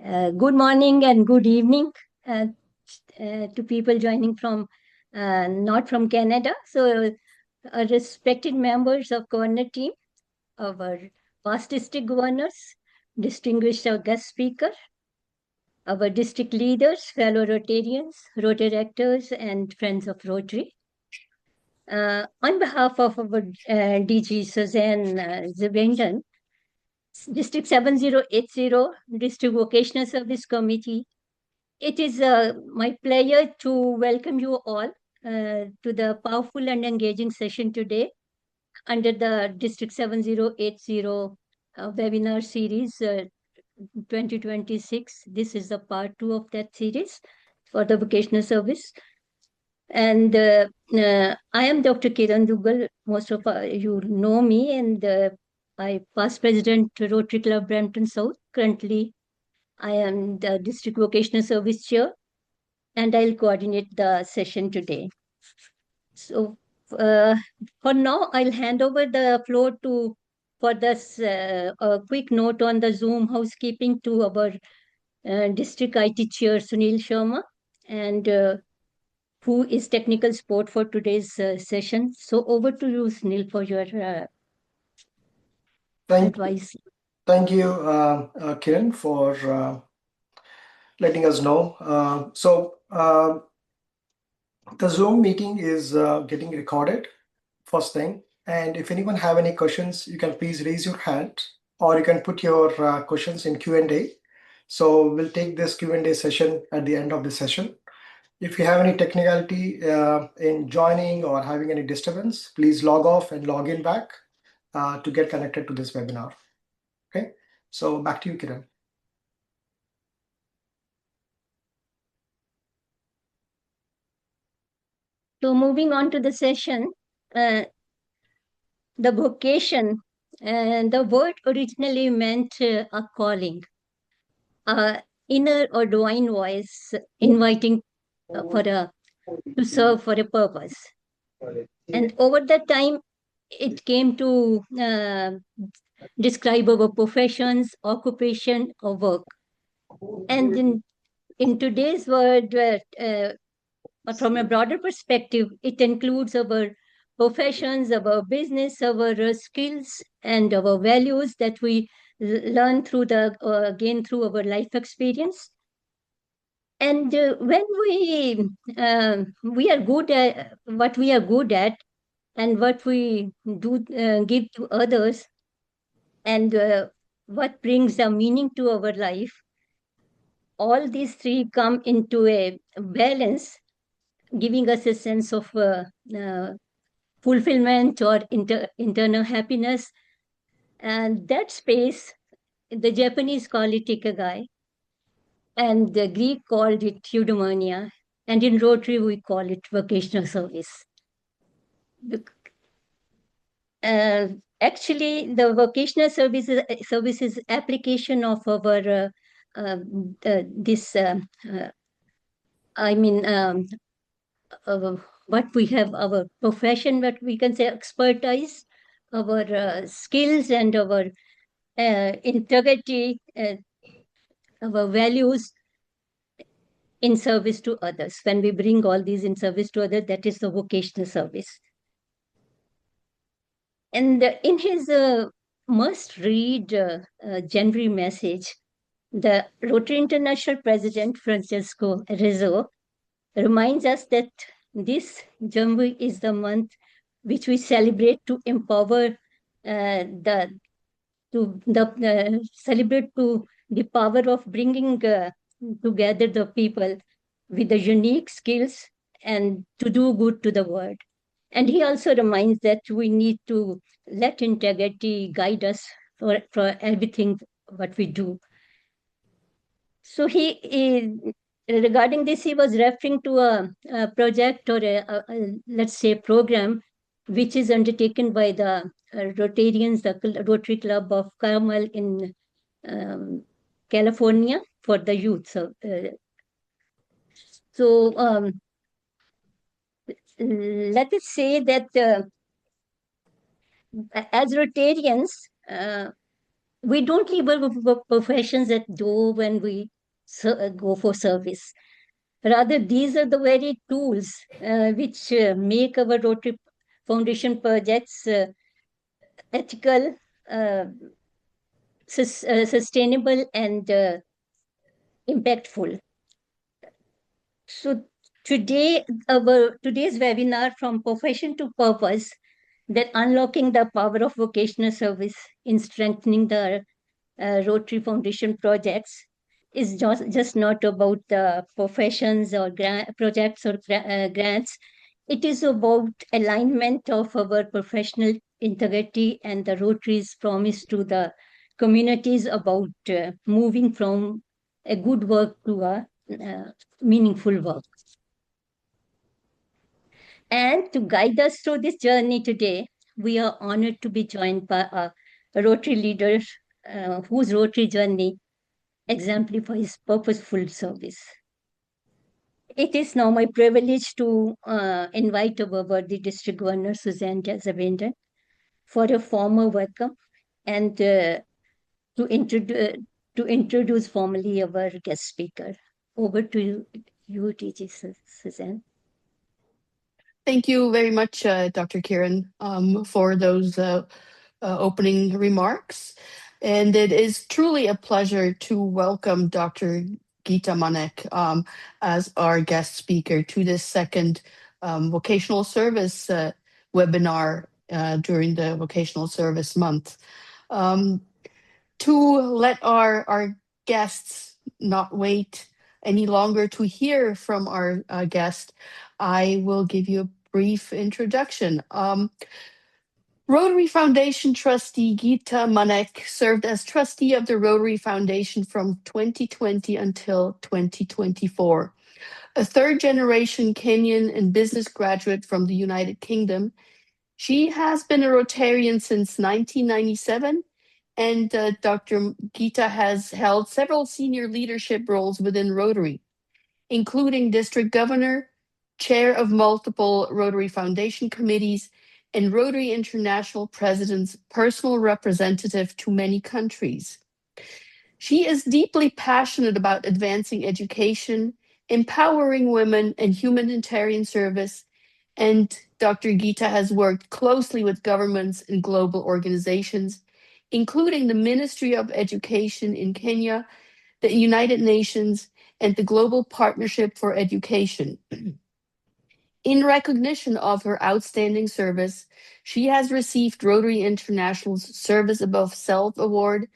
Good morning and good evening uh, to people joining from not from Canada. So, respected members of governor team, our past district governors, distinguished guest speaker, our district leaders, fellow Rotarians, Rotary actors, and friends of Rotary. On behalf of our DG Suzanne Zibendon, District 7080, District Vocational Service Committee, it is my pleasure to welcome you all to the powerful and engaging session today under the District 7080 webinar series 2026. This is the part 2 of that series for the vocational service. And I am Dr. Kiran Dugal. Most of you know me, and I past president Rotary Club Brampton South. Currently, I am the District Vocational Service Chair, and I'll coordinate the session today. So for now, I'll hand over the floor to, for this a quick note on the Zoom housekeeping to our District IT Chair Sunil Sharma, and who is technical support for today's session. So over to you, Sunil, for your advice. Thank you, Kiran, for letting us know. The Zoom meeting is getting recorded, first thing. And if anyone have any questions, you can please raise your hand, or you can put your questions in Q&A. So we'll take this Q&A session at the end of the session. If you have any technicality in joining or having any disturbance, please log off and log in back to get connected to this webinar. Okay, so back to you, Kiran. So moving on to the session, the vocation, the word originally meant a calling, inner or divine voice inviting to serve for a purpose. And over that time, it came to describe our professions, occupation, or work. And in today's world, from a broader perspective, it includes our professions, our business, our skills, and our values that we learn through gain through our life experience. And when we are good at what we are good at, and what we do give to others, and what brings a meaning to our life, all these three come into a balance, giving us a sense of fulfillment or internal happiness. And that space, the Japanese call it ikigai, and the Greek called it eudaimonia, and in Rotary we call it vocational service. Actually, the vocational services application of our what we have, our profession, what we can say expertise, our skills, and our integrity, our values in service to others. When we bring all these in service to others, that is the vocational service. And in his must-read January message, the Rotary International President Francesco Rizzo reminds us that this January is the month which we celebrate to empower celebrate to the power of bringing together the people with the unique skills and to do good to the world. And he also reminds that we need to let integrity guide us for everything what we do. So regarding this, he was referring to a project or let's say program which is undertaken by the Rotarians, the Rotary Club of Carmel in California for the youth. So let us say that as Rotarians, we don't leave our professions at door when we go for service. Rather, these are the very tools which make our Rotary Foundation projects ethical, uh, sustainable, and impactful. So today's webinar, From Profession to Purpose, that unlocking the power of vocational service in strengthening the Rotary Foundation projects, is just not about the professions or projects or grants. It is about alignment of our professional integrity and the Rotary's promise to the communities about moving from a good work to a meaningful work. And to guide us through this journey today, we are honored to be joined by a Rotary leader whose Rotary journey exemplifies purposeful service. It is now my privilege to invite our worthy District Governor Suzanne Jazavendan for a formal welcome and to introduce formally our guest speaker. Over to you, TG Suzanne. Thank you very much, Dr. Kiran, for those opening remarks. And it is truly a pleasure to welcome Dr. Geeta Manek as our guest speaker to this second vocational service webinar during the Vocational Service Month. To let our guests not wait any longer to hear from our guest, I will give you a brief introduction. Rotary Foundation trustee Geeta Manek served as trustee of the Rotary Foundation from 2020 until 2024. A third-generation Kenyan and business graduate from the United Kingdom, she has been a Rotarian since 1997, and Dr. Geeta has held several senior leadership roles within Rotary, including district governor, chair of multiple Rotary Foundation committees, and Rotary International President's personal representative to many countries. She is deeply passionate about advancing education, empowering women, and humanitarian service. And Dr. Geeta has worked closely with governments and global organizations, including the Ministry of Education in Kenya, the United Nations, and the Global Partnership for Education. In recognition of her outstanding service, she has received Rotary International's Service Above Self Award,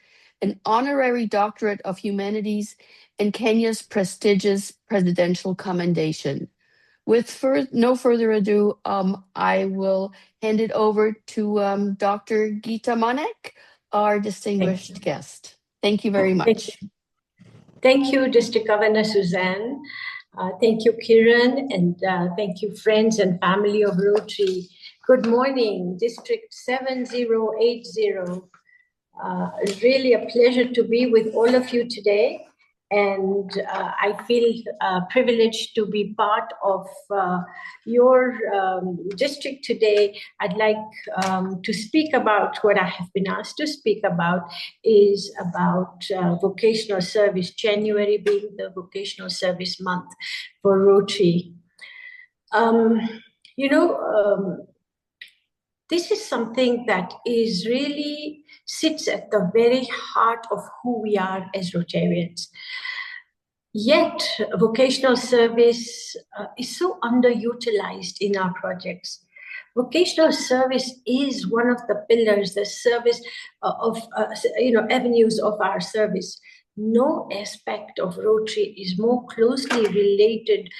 an honorary doctorate of humanities, and Kenya's prestigious presidential commendation. With no further ado, I will hand it over to Dr. Geeta Manek, our distinguished guest. Thank you very much. Thank you, District Governor Suzanne. Thank you, Kiran, and thank you, friends and family of Rotary. Good morning, District 7080. Really a pleasure to be with all of you today. And I feel privileged to be part of your district today. I'd like to speak about what I have been asked to speak about is about vocational service, January being the vocational service month for Rotary. This is something that is really sits at the very heart of who we are as Rotarians. Yet, vocational service is so underutilized in our projects. Vocational service is one of the pillars, the service avenues of our service. No aspect of Rotary is more closely related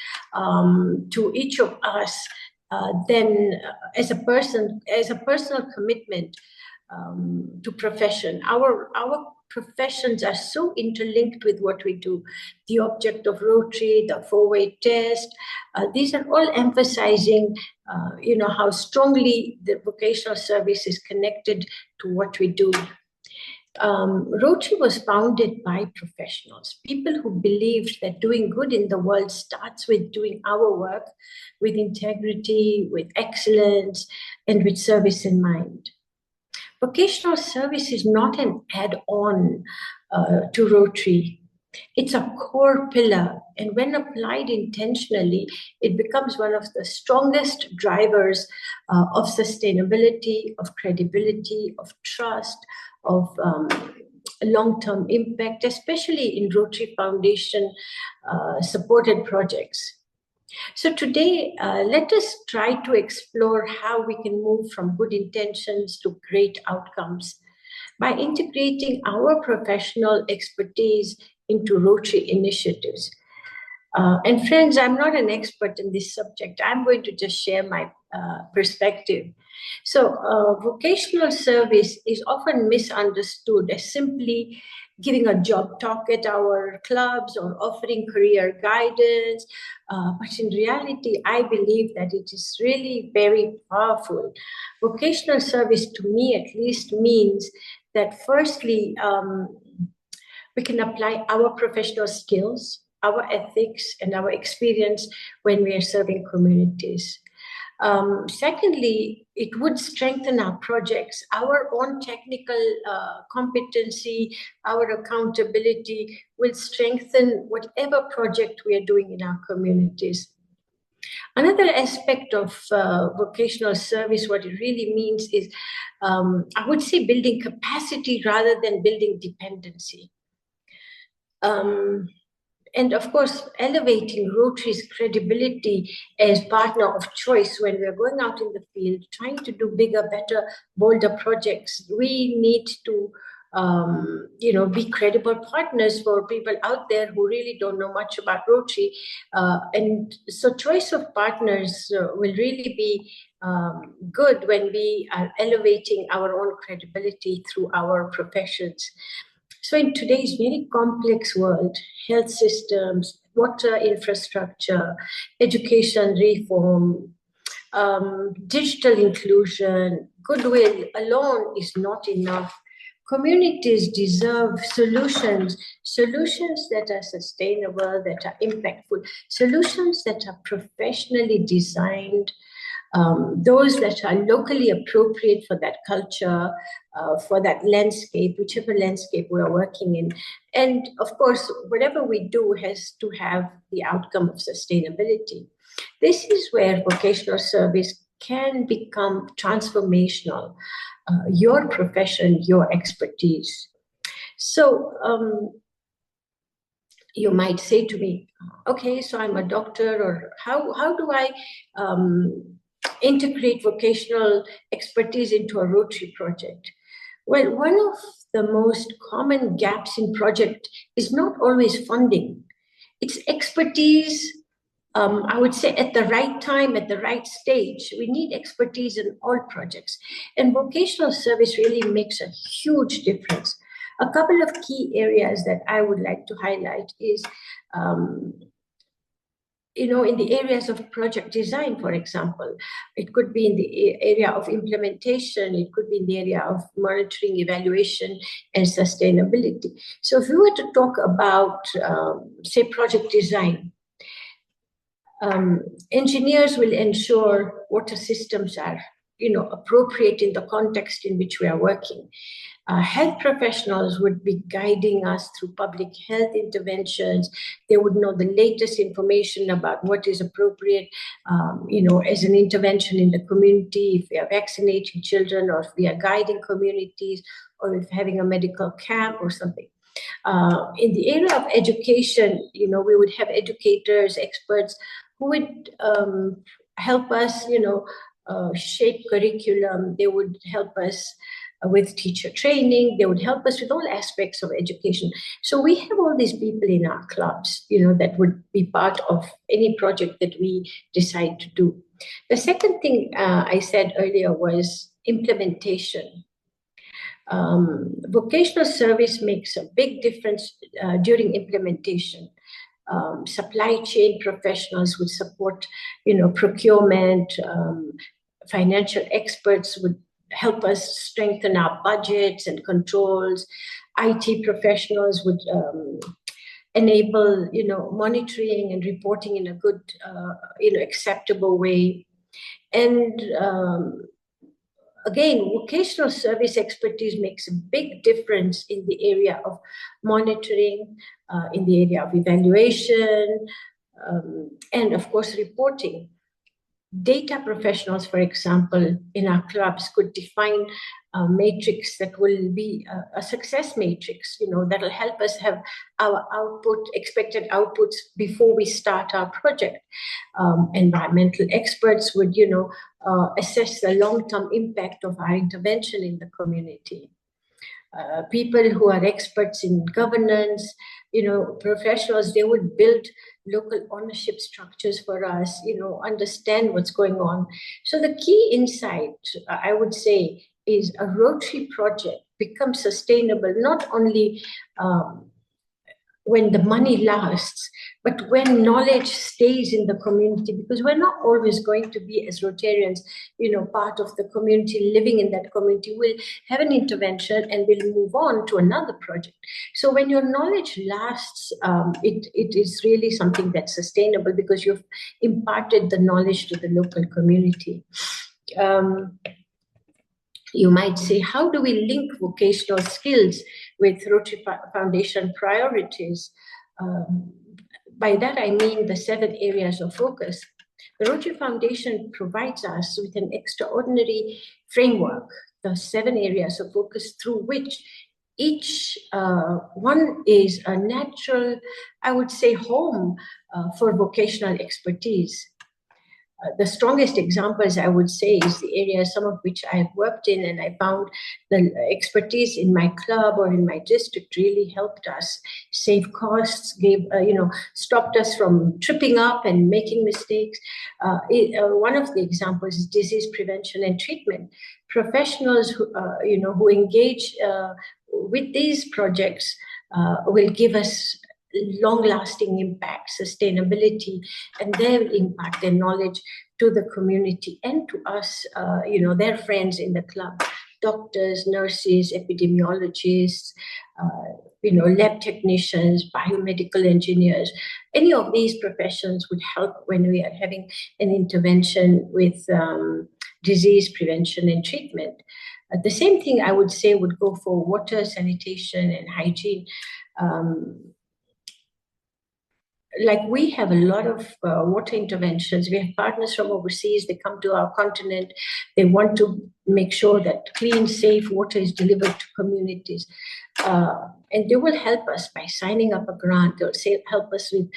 to each of us than as a personal commitment to profession. Our professions are so interlinked with what we do. The object of Rotary, the 4-way test, these are all emphasizing, how strongly the vocational service is connected to what we do. Rotary was founded by professionals, people who believed that doing good in the world starts with doing our work with integrity, with excellence, and with service in mind. Vocational service is not an add-on to Rotary. It's a core pillar, and when applied intentionally, it becomes one of the strongest drivers of sustainability, of credibility, of trust, of long-term impact, especially in Rotary Foundation supported projects. So today, let us try to explore how we can move from good intentions to great outcomes by integrating our professional expertise into Rotary initiatives. And friends, I'm not an expert in this subject. I'm going to just share my perspective. So vocational service is often misunderstood as simply giving a job talk at our clubs or offering career guidance. But in reality, I believe that it is really very powerful. Vocational service, to me at least, means that firstly, we can apply our professional skills, our ethics, and our experience when we are serving communities. Secondly, it would strengthen our projects, our own technical competency, our accountability will strengthen whatever project we are doing in our communities. Another aspect of vocational service, what it really means is, I would say, building capacity rather than building dependency. And of course, elevating Rotary's credibility as partner of choice when we're going out in the field, trying to do bigger, better, bolder projects. We need to, be credible partners for people out there who really don't know much about Rotary. And so choice of partners will really be good when we are elevating our own credibility through our professions. So in today's very complex world, health systems, water infrastructure, education reform, digital inclusion, goodwill alone is not enough. Communities deserve solutions that are sustainable, that are impactful, solutions that are professionally designed, those that are locally appropriate for that culture, for that landscape, whichever landscape we are working in. And of course, whatever we do has to have the outcome of sustainability. This is where vocational service can become transformational, your profession, your expertise. So you might say to me, okay, so I'm a doctor, or how do I integrate vocational expertise into a Rotary project? Well, one of the most common gaps in project is not always funding. It's expertise, I would say, at the right time, at the right stage. We need expertise in all projects. And vocational service really makes a huge difference. A couple of key areas that I would like to highlight is, in the areas of project design, for example. It could be in the area of implementation, it could be in the area of monitoring, evaluation, and sustainability. So if we were to talk about, say, project design, engineers will ensure water systems are, appropriate in the context in which we are working. Health professionals would be guiding us through public health interventions. They would know the latest information about what is appropriate, as an intervention in the community, if we are vaccinating children, or if we are guiding communities, or if having a medical camp or something. In the area of education, we would have educators, experts who would help us, shape curriculum. They would help us with teacher training. They would help us with all aspects of education. So we have all these people in our clubs, that would be part of any project that we decide to do. The second thing I said earlier was implementation. Vocational service makes a big difference during implementation. Supply chain professionals would support, procurement. Financial experts would help us strengthen our budgets and controls. IT professionals would enable, monitoring and reporting in a good, acceptable way. And again, vocational service expertise makes a big difference in the area of monitoring, in the area of evaluation, and of course, reporting. Data professionals, for example, in our clubs could define a matrix that will be a success matrix, that will help us have our expected outputs before we start our project. Environmental experts would, assess the long-term impact of our intervention in the community. People who are experts in governance, professionals, they would build local ownership structures for us, understand what's going on. So the key insight, I would say, is a Rotary project becomes sustainable not only when the money lasts, but when knowledge stays in the community, because we're not always going to be, as Rotarians, part of the community, living in that community. We'll have an intervention and we'll move on to another project. So when your knowledge lasts, it is really something that's sustainable because you've imparted the knowledge to the local community. You might say, how do we link vocational skills with Rotary Foundation priorities? By that, I mean the 7 areas of focus. The Rotary Foundation provides us with an extraordinary framework, the 7 areas of focus through which each one is a natural, I would say, home for vocational expertise. The strongest examples, I would say, is the areas, some of which I've worked in, and I found the expertise in my club or in my district really helped us save costs, stopped us from tripping up and making mistakes. One of the examples is disease prevention and treatment. Professionals who engage with these projects will give us long-lasting impact, sustainability, and they will impact their knowledge to the community and to us, their friends in the club, doctors, nurses, epidemiologists, lab technicians, biomedical engineers. Any of these professions would help when we are having an intervention with disease prevention and treatment. The same thing I would say would go for water, sanitation, and hygiene. Like we have a lot of water interventions. We have partners from overseas. They come to our continent. They want to make sure that clean, safe water is delivered to communities. And they will help us by signing up a grant. They'll help us with,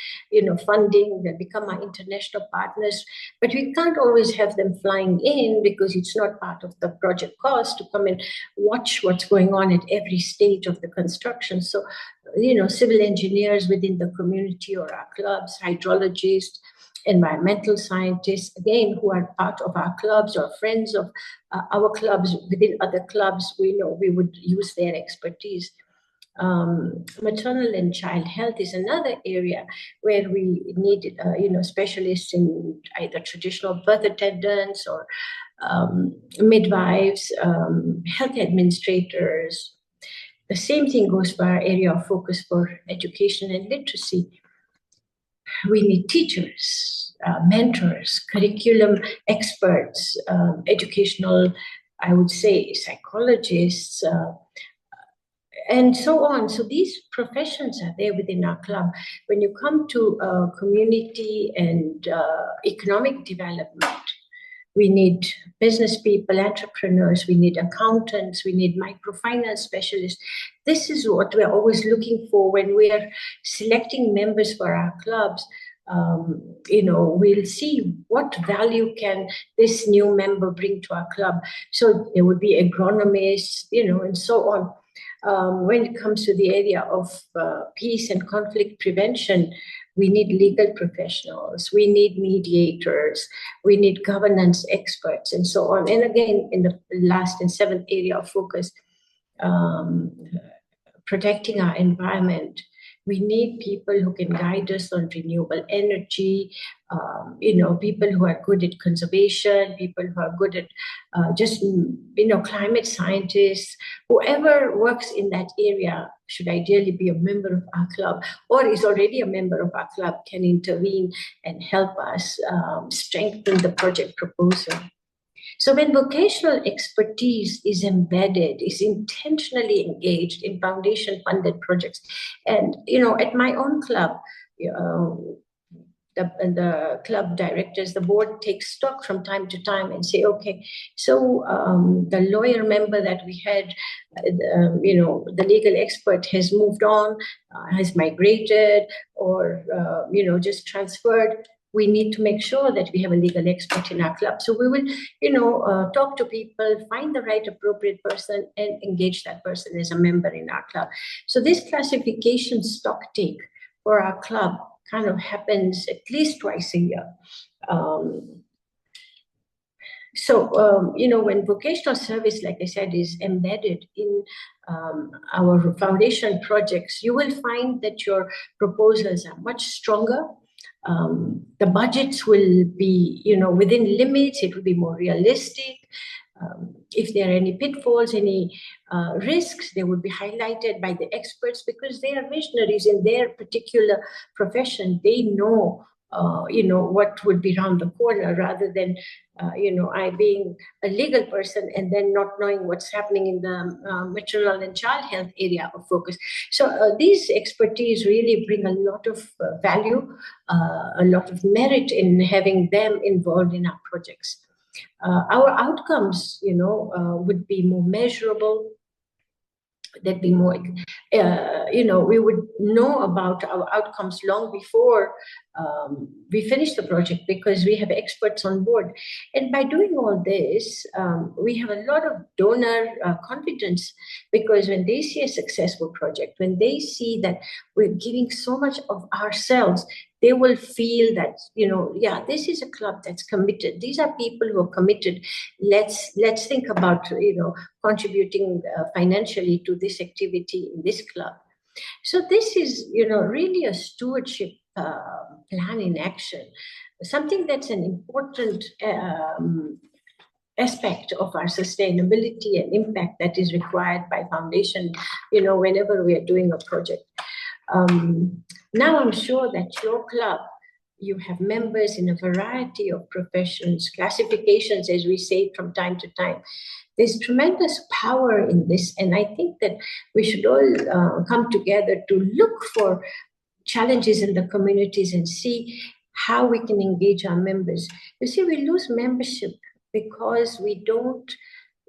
funding. They'll become our international partners. But we can't always have them flying in because it's not part of the project cost to come and watch what's going on at every stage of the construction. So, civil engineers within the community or our clubs, hydrologists, environmental scientists, again, who are part of our clubs or friends of our clubs within other clubs, we would use their expertise. Maternal and child health is another area where we need, specialists in either traditional birth attendants or midwives, health administrators. The same thing goes for our area of focus for education and literacy. We need teachers, mentors, curriculum experts, educational, I would say, psychologists, and so on. So these professions are there within our club. When you come to community and economic development, we need business people, entrepreneurs, we need accountants, we need microfinance specialists. This is what we're always looking for when we are selecting members for our clubs. We'll see what value can this new member bring to our club. So there would be agronomists, and so on. When it comes to the area of peace and conflict prevention, we need legal professionals, we need mediators, we need governance experts, and so on. And again, in the last and 7th area of focus, protecting our environment. We need people who can guide us on renewable energy, people who are good at conservation, people who are good at climate scientists. Whoever works in that area should ideally be a member of our club or is already a member of our club, can intervene and help us strengthen the project proposal. So when vocational expertise is embedded, is intentionally engaged in foundation-funded projects, and at my own club, the club directors, the board takes stock from time to time and say, okay, so the lawyer member that we had, the legal expert has moved on, has migrated, or just transferred. We need to make sure that we have a legal expert in our club. So we will, talk to people, find the right appropriate person, and engage that person as a member in our club. So this classification stock take for our club kind of happens at least twice a year. When vocational service, like I said, is embedded in our foundation projects, you will find that your proposals are much stronger. The budgets will be, within limits. It will be more realistic. If there are any pitfalls, any risks, they would be highlighted by the experts because they are visionaries in their particular profession. They know, what would be around the corner, rather than, I being a legal person and then not knowing what's happening in the maternal and child health area of focus. So these expertise really bring a lot of value, a lot of merit in having them involved in our projects. Our outcomes, would be more measurable. There'd be more, we would know about our outcomes long before we finish the project because we have experts on board. And by doing all this, we have a lot of donor confidence, because when they see a successful project, when they see that we're giving so much of ourselves, they will feel that, this is a club that's committed. These are people who are committed. Let's think about, contributing financially to this activity in this club. So this is, really a stewardship plan in action, something that's an important aspect of our sustainability and impact that is required by foundation, whenever we are doing a project. Now I'm sure that your club, you have members in a variety of professions, classifications, as we say from time to time. There's tremendous power in this, and I think that we should all come together to look for challenges in the communities and see how we can engage our members. You see, we lose membership because we don't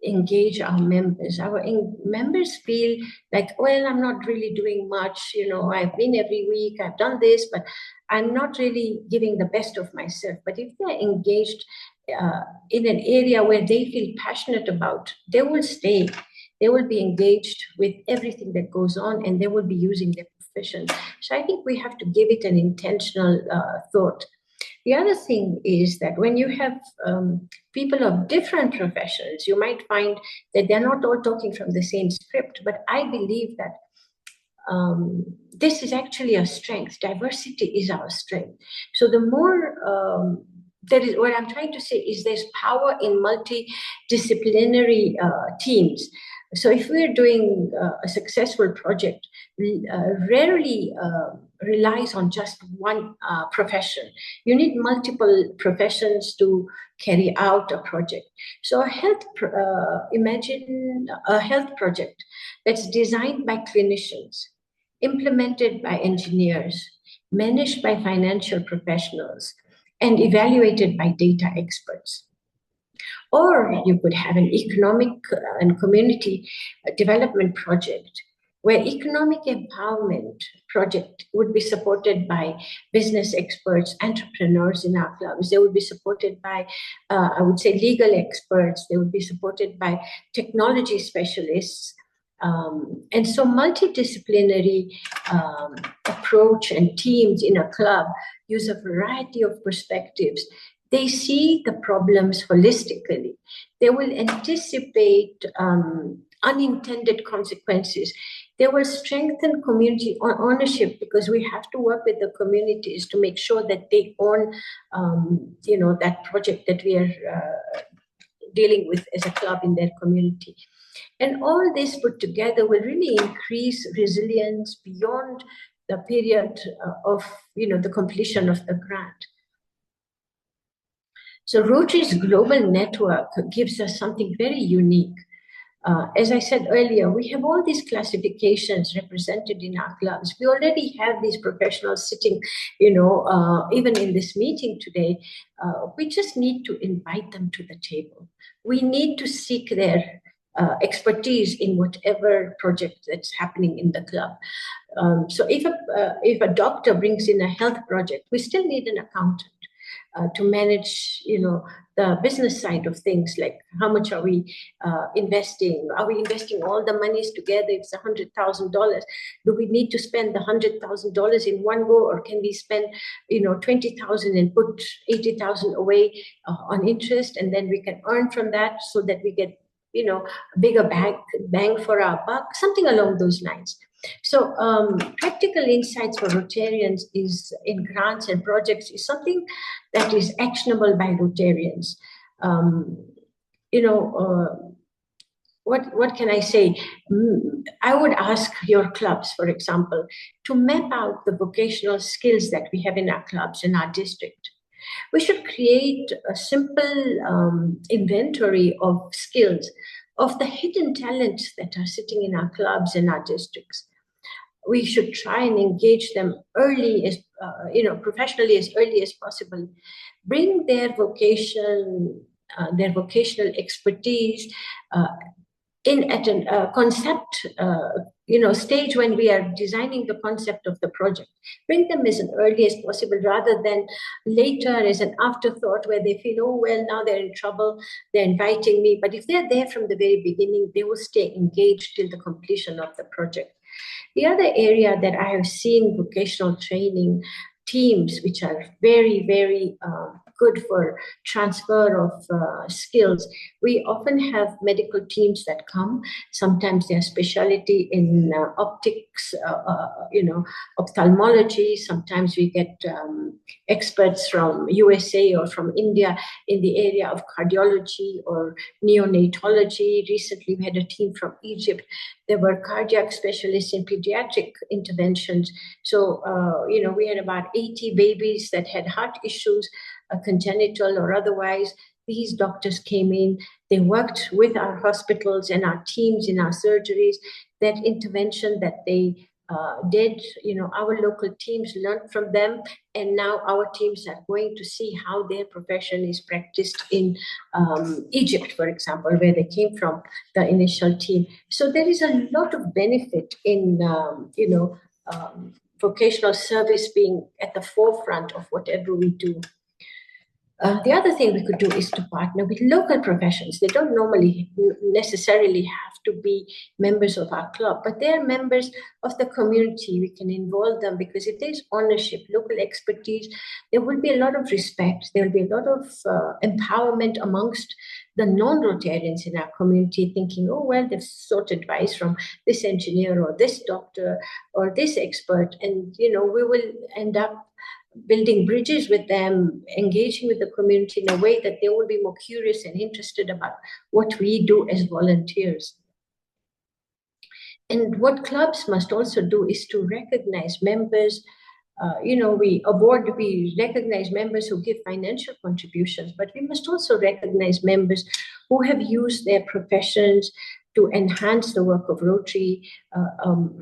engage our members. Our members feel like, well, I'm not really doing much. I've been every week, I've done this, but I'm not really giving the best of myself. But if they're engaged in an area where they feel passionate about, they will stay. They will be engaged with everything that goes on, and they will be using their profession. So I think we have to give it an intentional thought. The other thing is that when you have people of different professions, you might find that they're not all talking from the same script. But I believe that this is actually a strength. Diversity is our strength. So the more what I'm trying to say is there's power in multidisciplinary teams. So if we're doing a successful project, rarely relies on just one profession. You need multiple professions to carry out a project. So imagine a health project that's designed by clinicians, implemented by engineers, managed by financial professionals, and evaluated by data experts. Or you could have an economic and community development project where economic empowerment project would be supported by business experts, entrepreneurs in our clubs. They would be supported by, I would say, legal experts. They would be supported by technology specialists. And so multidisciplinary approach and teams in a club use a variety of perspectives. They see the problems holistically. They will anticipate unintended consequences. They will strengthen community ownership, because we have to work with the communities to make sure that they own, that project that we are dealing with as a club in their community. And all this put together will really increase resilience beyond the period of, the completion of the grant. So Rotary's global network gives us something very unique. As I said earlier, we have all these classifications represented in our clubs. We already have these professionals sitting, even in this meeting today. We just need to invite them to the table. We need to seek their expertise in whatever project that's happening in the club. So if a doctor brings in a health project, we still need an accountant to manage, the business side of things, like how much are we investing? Are we investing all the monies together? It's $100,000. Do we need to spend the $100,000 in one go, or can we spend, 20,000 and put 80,000 away on interest, and then we can earn from that so that we get, a bigger bang for our buck, something along those lines. So practical insights for Rotarians is in grants and projects is something that is actionable by Rotarians. What can I say? I would ask your clubs, for example, to map out the vocational skills that we have in our clubs in our district. We should create a simple inventory of skills, of the hidden talents that are sitting in our clubs and our districts. We should try and engage them early, as professionally as early as possible. Bring their vocation, their vocational expertise in at a concept, stage when we are designing the concept of the project. Bring them as early as possible, rather than later as an afterthought where they feel, oh, well, now they're in trouble, they're inviting me. But if they're there from the very beginning, they will stay engaged till the completion of the project. The other area that I have seen vocational training teams, which are very, very good for transfer of skills. We often have medical teams that come. Sometimes their specialty in optics, ophthalmology. Sometimes we get experts from USA or from India in the area of cardiology or neonatology. Recently, we had a team from Egypt. There were cardiac specialists in pediatric interventions. So, we had about 80 babies that had heart issues, congenital or otherwise. These doctors came in, they worked with our hospitals and our teams in our surgeries. That intervention that they did, our local teams learned from them, and now our teams are going to see how their profession is practiced in Egypt, for example, where they came from, the initial team. So there is a lot of benefit in, vocational service being at the forefront of whatever we do. The other thing we could do is to partner with local professions. They don't normally necessarily have to be members of our club, but they are members of the community. We can involve them, because if there's ownership, local expertise, there will be a lot of respect. There will be a lot of empowerment amongst the non-Rotarians in our community, thinking, oh, well, they've sought advice from this engineer or this doctor or this expert, and, we will end up building bridges with them, engaging with the community in a way that they will be more curious and interested about what we do as volunteers. And what clubs must also do is to recognize members. We recognize members who give financial contributions, but we must also recognize members who have used their professions to enhance the work of Rotary,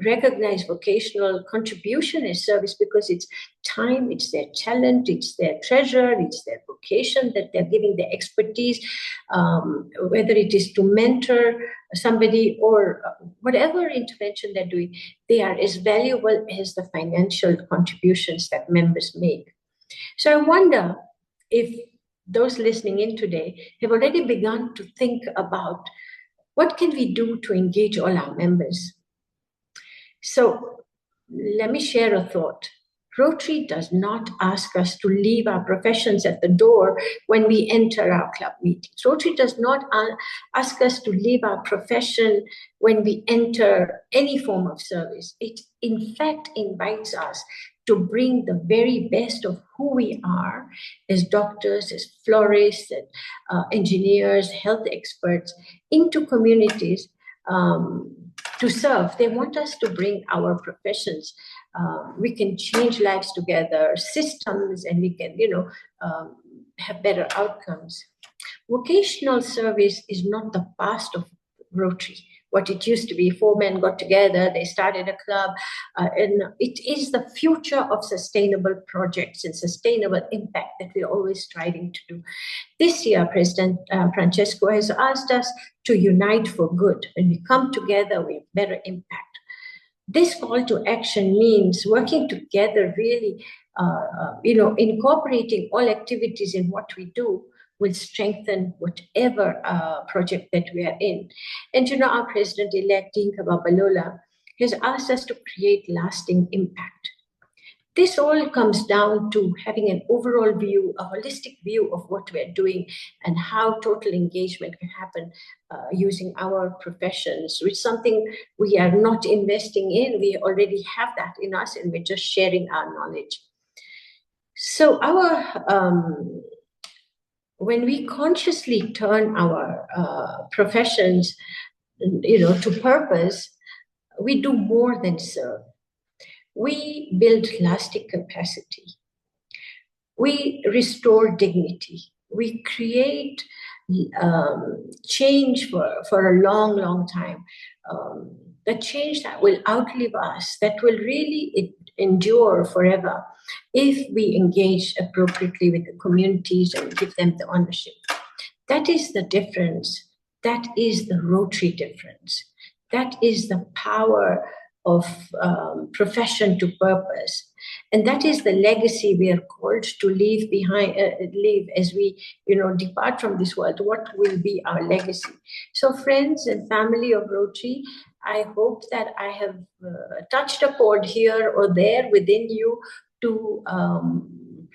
recognize vocational contribution as service, because it's time, it's their talent, it's their treasure, it's their vocation that they're giving, their expertise, whether it is to mentor somebody or whatever intervention they're doing, they are as valuable as the financial contributions that members make. So I wonder if those listening in today have already begun to think about what can we do to engage all our members? So let me share a thought. Rotary does not ask us to leave our professions at the door when we enter our club meetings. Rotary does not ask us to leave our profession when we enter any form of service. It, in fact, invites us to bring the very best of who we are as doctors, as florists, engineers, health experts into communities to serve. They want us to bring our professions. We can change lives together, systems, and we can, have better outcomes. Vocational service is not the past of Rotary. What it used to be, 4 men got together, they started a club, and it is the future of sustainable projects and sustainable impact that we're always striving to do. This year, President Francesco has asked us to unite for good. When we come together, we have better impact. This call to action means working together, really, incorporating all activities in what we do will strengthen whatever project that we are in. And our President-elect, Dinka Babalola, has asked us to create lasting impact. This all comes down to having an overall view, a holistic view of what we're doing and how total engagement can happen using our professions, which is something we are not investing in. We already have that in us and we're just sharing our knowledge. So when we consciously turn our professions, to purpose, we do more than serve. We build lasting capacity. We restore dignity. We create change for a long, long time. The change that will outlive us, that will really endure forever if we engage appropriately with the communities and give them the ownership. That is the difference. That is the Rotary difference. That is the power of profession to purpose. And that is the legacy we are called to leave behind, leave as we, depart from this world. What will be our legacy? So friends and family of Rotary, I hope that I have touched a chord here or there within you to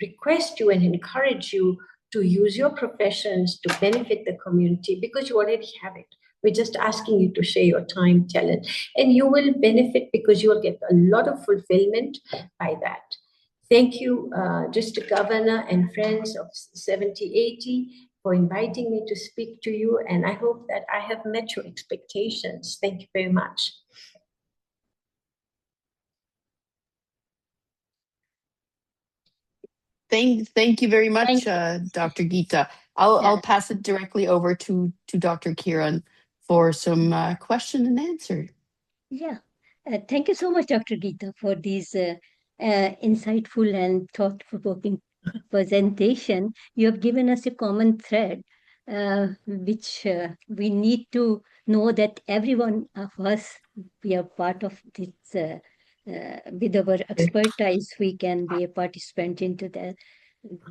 request you and encourage you to use your professions to benefit the community, because you already have it. We're just asking you to share your time, talent, and you will benefit because you will get a lot of fulfillment by that. Thank you, Mr. Governor and friends of 7080 for inviting me to speak to you, and I hope that I have met your expectations. Thank you very much. Thank you very much, Dr. Geeta. I'll pass it directly over to Dr. Kiran for some question and answer. Yeah, thank you so much, Dr. Geeta, for these insightful and thought-provoking presentation. You have given us a common thread, which we need to know that every one of us, we are part of this, with our expertise, we can be a participant into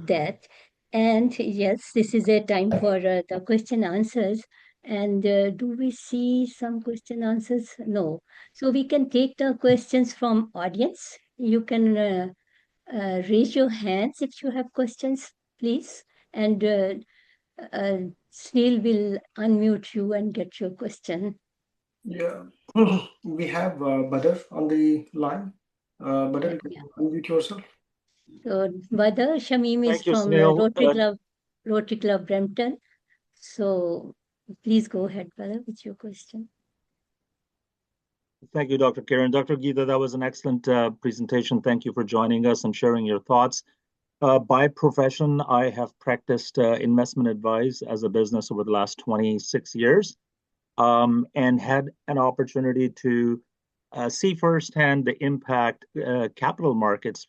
that. And yes, this is a time for the question answers. And do we see some question answers? No. So we can take the questions from audience. You can raise your hands if you have questions, please. And Snil will unmute you and get your question. Yeah, we have Badr on the line. Badr, you can unmute yourself. So Badr Shamim is from Rotary Club Brampton. So please go ahead, Badr, with your question. Thank you, Dr. Kiran. Dr. Geeta, that was an excellent presentation. Thank you for joining us and sharing your thoughts. By profession, I have practiced investment advice as a business over the last 26 years and had an opportunity to see firsthand the impact capital markets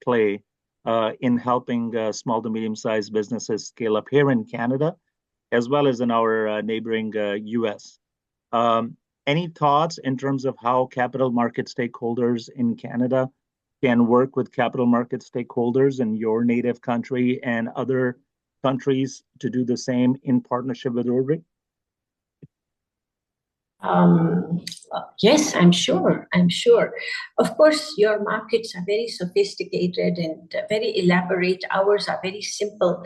play in helping small to medium-sized businesses scale up here in Canada, as well as in our neighboring US. Any thoughts in terms of how capital market stakeholders in Canada can work with capital market stakeholders in your native country and other countries to do the same in partnership with Rotary? Yes, I'm sure. Of course, your markets are very sophisticated and very elaborate. Ours are very simple.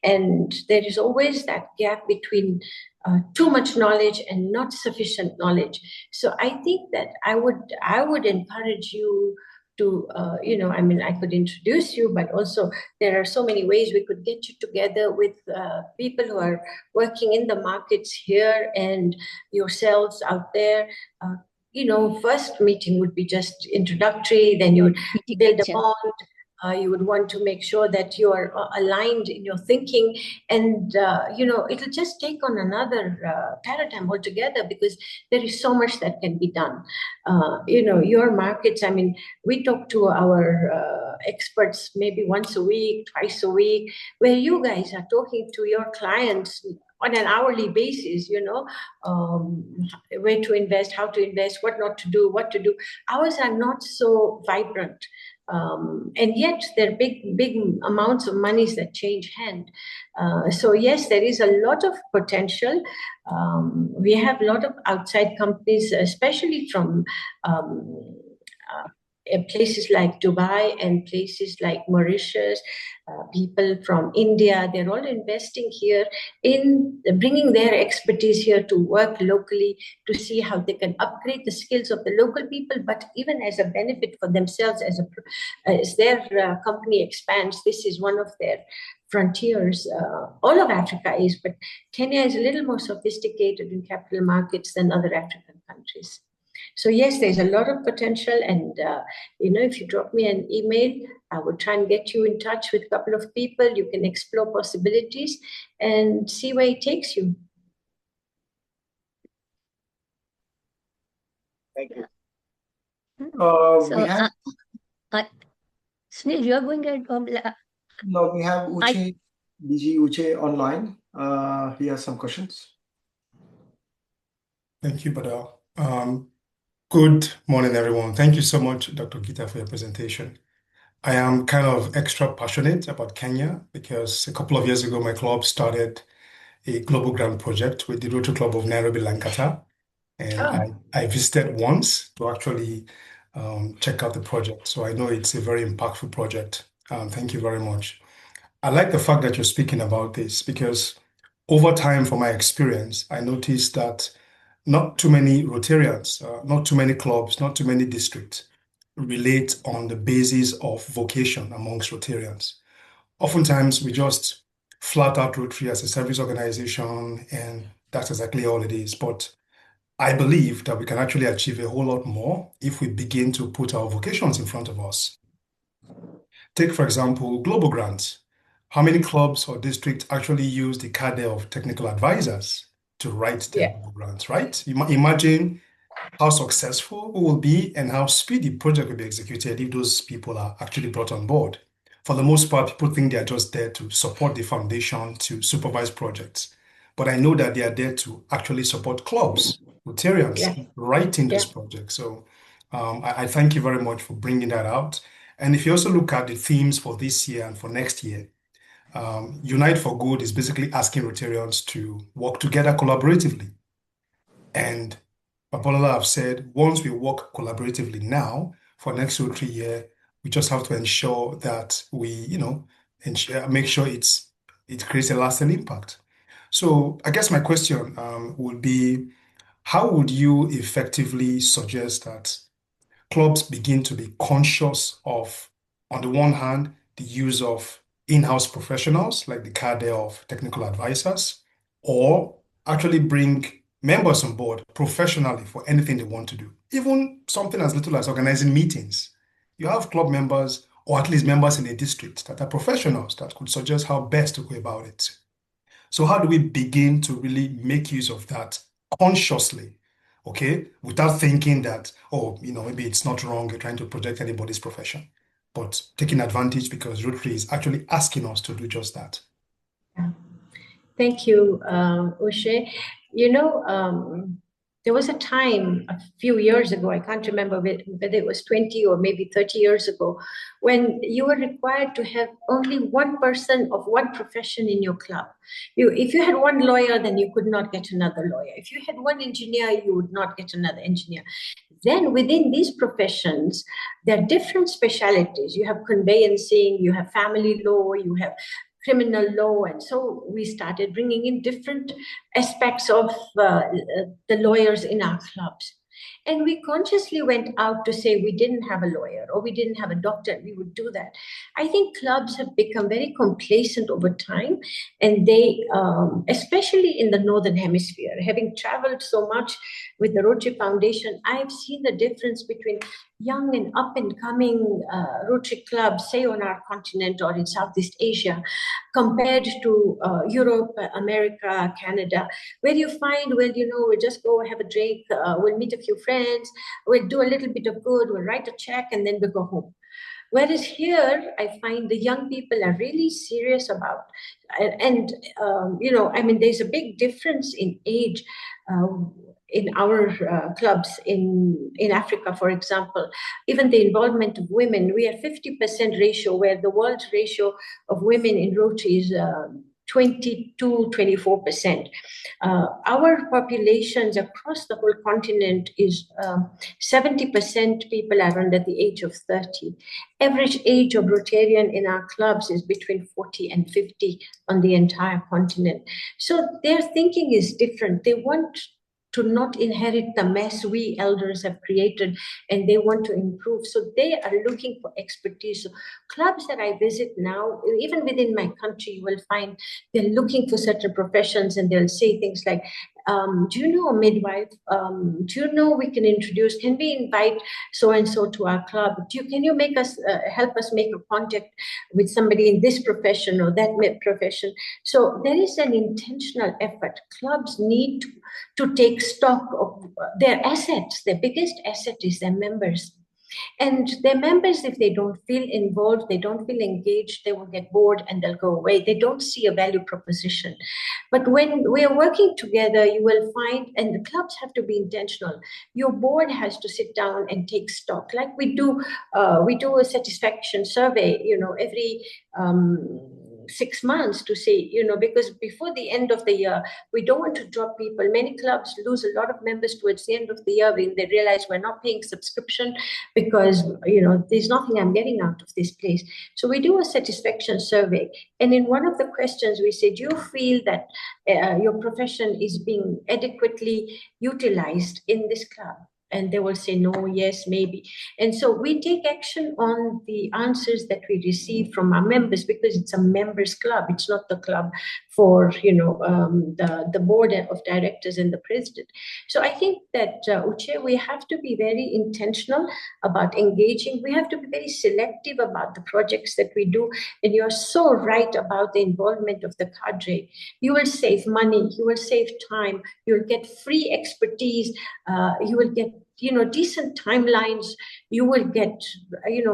And there is always that gap between too much knowledge and not sufficient knowledge. So I think that I would encourage you to, I could introduce you, but also there are so many ways we could get you together with people who are working in the markets here and yourselves out there. First meeting would be just introductory, then you would build a bond. You would want to make sure that you are aligned in your thinking, and it'll just take on another paradigm altogether, because there is so much that can be done. Your markets, I mean, we talk to our experts maybe once a week, twice a week, where you guys are talking to your clients on an hourly basis, where to invest, how to invest, what not to do, what to do. Ours are not so vibrant. And yet there are big amounts of monies that change hand. So yes, there is a lot of potential. We have a lot of outside companies, especially from places like Dubai and places like Mauritius, people from India. They're all investing here in bringing their expertise here to work locally, to see how they can upgrade the skills of the local people, but even as a benefit for themselves as their company expands. This is one of their frontiers. All of Africa is, but Kenya is a little more sophisticated in capital markets than other African countries. So yes, there's a lot of potential, and if you drop me an email, I will try and get you in touch with a couple of people. You can explore possibilities and see where it takes you. Thank you. We have Sunil, you are going at no, we have Uche, DG Uche online. He has some questions. Thank you, Badal. Good morning, everyone. Thank you so much, Dr. Gita, for your presentation. I am kind of extra passionate about Kenya because a couple of years ago, my club started a global grant project with the Rotary Club of Nairobi, Lankata. And I visited once to actually check out the project. So I know it's a very impactful project. Thank you very much. I like the fact that you're speaking about this because over time, from my experience, I noticed that not too many Rotarians, not too many clubs, not too many districts relate on the basis of vocation amongst Rotarians. Oftentimes, we just flat out Rotary as a service organization, and that's exactly all it is. But I believe that we can actually achieve a whole lot more if we begin to put our vocations in front of us. Take, for example, global grants. How many clubs or districts actually use the cadre of technical advisors to write their global grants, right? Imagine how successful we will be and how speedy project will be executed if those people are actually brought on board. For the most part, people think they are just there to support the foundation, to supervise projects. But I know that they are there to actually support clubs, Rotarians, writing those projects. So I thank you very much for bringing that out. And if you also look at the themes for this year and for next year, Unite for Good is basically asking Rotarians to work together collaboratively. And Babalola have said, once we work collaboratively now, for next Rotary year, we just have to ensure that we, make sure it creates a lasting impact. So I guess my question would be, how would you effectively suggest that clubs begin to be conscious of, on the one hand, the use of in-house professionals like the cadre of technical advisors, or actually bring members on board professionally for anything they want to do, even something as little as organizing meetings. You have club members, or at least members in a district, that are professionals that could suggest how best to go about it. So how do we begin to really make use of that consciously, okay, without thinking that, maybe it's not wrong, you're trying to project anybody's profession, but taking advantage because Rotary is actually asking us to do just that. Thank you, Ushe. There was a time a few years ago, I can't remember whether it was 20 or maybe 30 years ago, when you were required to have only one person of one profession in your club. If you had one lawyer, then you could not get another lawyer. If you had one engineer, you would not get another engineer. Then within these professions, there are different specialities. You have conveyancing, you have family law, you have criminal law, and so we started bringing in different aspects of the lawyers in our clubs. And we consciously went out to say we didn't have a lawyer or we didn't have a doctor, we would do that. I think clubs have become very complacent over time, and they, especially in the Northern Hemisphere, having traveled so much with the Rotary Foundation, I've seen the difference between young and up and coming Rotary clubs, say on our continent or in Southeast Asia, compared to Europe, America, Canada, where you find, well, we'll just go have a drink, we'll meet a few friends, we'll do a little bit of good, we'll write a check, and then we'll go home. Whereas here, I find the young people are really serious about, and there's a big difference in age. In our clubs in Africa, for example, even the involvement of women, we are 50% ratio, where the world ratio of women in Rotary is 22-24%. Our populations across the whole continent is 70% people are under the age of 30. Average age of Rotarian in our clubs is between 40 and 50 on the entire continent. So their thinking is different. They want to not inherit the mess we elders have created, and they want to improve. So they are looking for expertise. So clubs that I visit now, even within my country, you will find they're looking for certain professions, and they'll say things like, do you know a midwife? Do you know we can introduce, can we invite so-and-so to our club? Can you make us, help us make a contact with somebody in this profession or that profession? So there is an intentional effort. Clubs need to take stock of their assets. Their biggest asset is their members. And their members, if they don't feel involved, they don't feel engaged, they will get bored and they'll go away. They don't see a value proposition. But when we are working together, you will find, and the clubs have to be intentional. Your board has to sit down and take stock. Like we do a satisfaction survey, every 6 months to say, because before the end of the year, we don't want to drop people. Many clubs lose a lot of members towards the end of the year when they realize we're not paying subscription because, there's nothing I'm getting out of this place. So we do a satisfaction survey. And in one of the questions, we said, do you feel that your profession is being adequately utilized in this club? And they will say no, yes, maybe. And so we take action on the answers that we receive from our members, because it's a members club. It's not the club for the board of directors and the president. So I think that Uche, we have to be very intentional about engaging. We have to be very selective about the projects that we do. And you're so right about the involvement of the cadre. You will save money, you will save time, you'll get free expertise, you will get decent timelines, you will get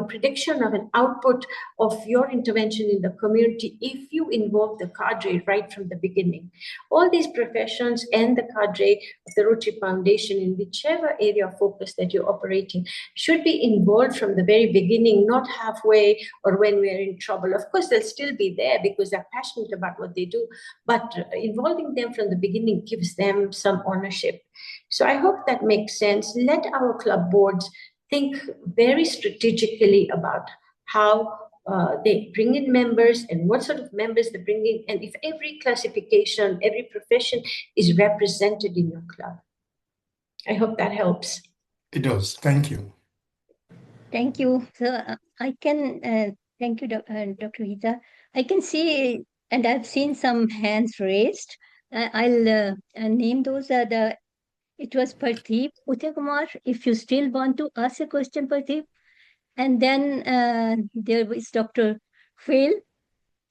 prediction of an output of your intervention in the community if you involve the cadre right from the beginning. All these professions and the cadre of the Rotary Foundation, in whichever area of focus that you're operating, should be involved from the very beginning, not halfway or when we're in trouble. Of course, they'll still be there because they're passionate about what they do, but involving them from the beginning gives them some ownership. So I hope that makes sense. Let our club boards think very strategically about how they bring in members and what sort of members they bring in, and if every classification, every profession is represented in your club. I hope that helps. It does. Thank you. Thank you. So I can thank you, Dr. Rita. I can see, and I've seen some hands raised. I'll name those. It was Partheep Uthakumar. If you still want to ask a question, Partheep. And then there was Dr. Phil,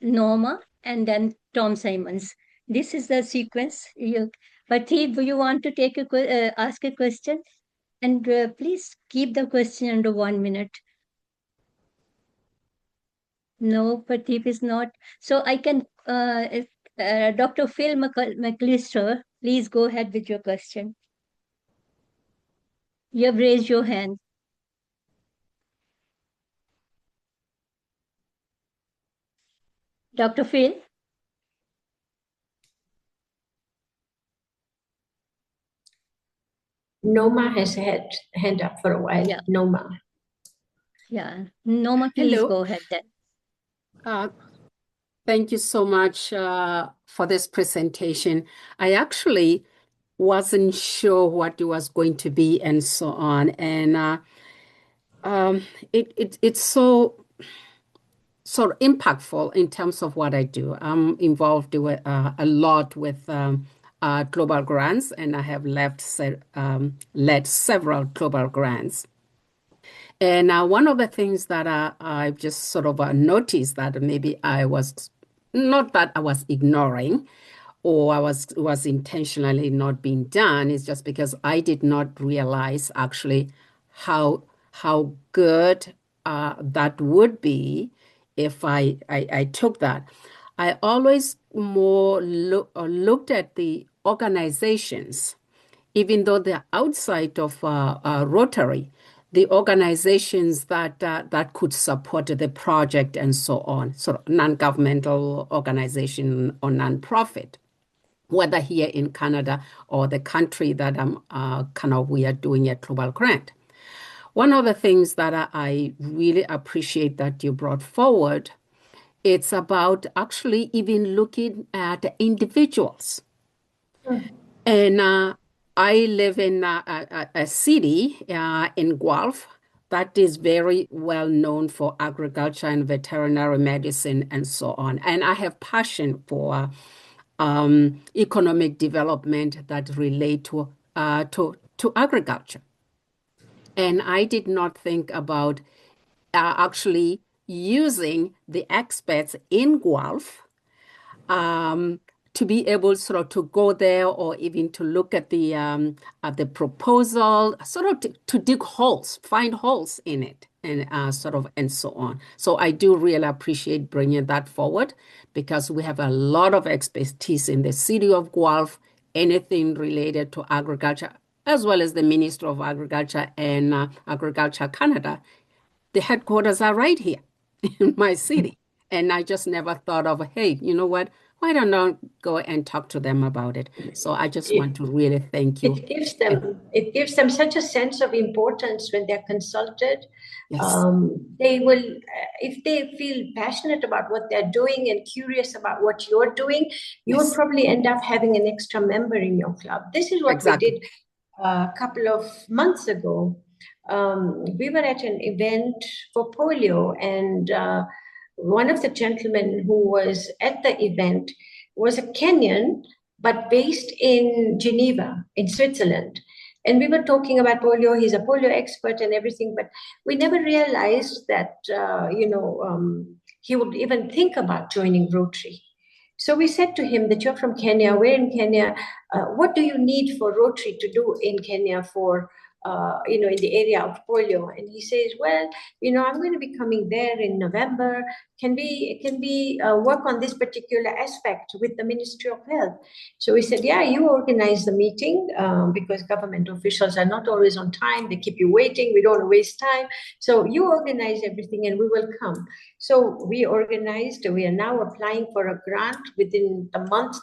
Norma, and then Tom Simons. This is the sequence. Partheep, do you want to take ask a question? And please keep the question under 1 minute. No, Partheep is not. So I can, Dr. Phil McClister, please go ahead with your question. You have raised your hand. Dr. Phil? Noma has had hand up for a while. Yeah. Noma. Yeah. Noma, please Hello. go ahead then. Thank you so much for this presentation. I actually wasn't sure what it was going to be and so on. And it's so sort of impactful in terms of what I do. I'm involved with, a lot with global grants, and I have led several global grants. And one of the things that I've just sort of noticed that maybe I was not that I was ignoring or I was intentionally not being done is just because I did not realize actually how good that would be if I took that. I always more looked at the organizations, even though they're outside of Rotary, the organizations that could support the project and so on, sort of non-governmental organization or non-profit, whether here in Canada or the country that we are doing a global grant. One of the things that I really appreciate that you brought forward, it's about actually even looking at individuals. And I live in a city in Guelph that is very well known for agriculture and veterinary medicine and so on. And I have passion for economic development that relate to agriculture. And I did not think about actually using the experts in Guelph to be able sort of to go there or even to look at the proposal, sort of to dig holes, find holes in it, and sort of and so on. So I do really appreciate bringing that forward because we have a lot of expertise in the city of Guelph, anything related to agriculture, as well as the Ministry of Agriculture and Agriculture Canada. The headquarters are right here in my city. And I just never thought of, hey, you know what? Why don't I go and talk to them about it? So I just want to really thank you. It gives them such a sense of importance when they're consulted. Yes. They will, if they feel passionate about what they're doing and curious about what you're doing, you will Yes. probably end up having an extra member in your club. This is what we did a couple of months ago. We were at an event for polio, and one of the gentlemen who was at the event was a Kenyan, but based in Geneva, in Switzerland. And we were talking about polio. He's a polio expert and everything, but we never realized that, he would even think about joining Rotary. So we said to him that you're from Kenya, we're in Kenya. What do you need for Rotary to do in Kenya for in the area of polio? And he says, well, I'm going to be coming there in November. Can we work on this particular aspect with the Ministry of Health? So we said, yeah, you organize the meeting because government officials are not always on time. They keep you waiting. We don't want to waste time. So you organize everything and we will come. So we organized, we are now applying for a grant within the month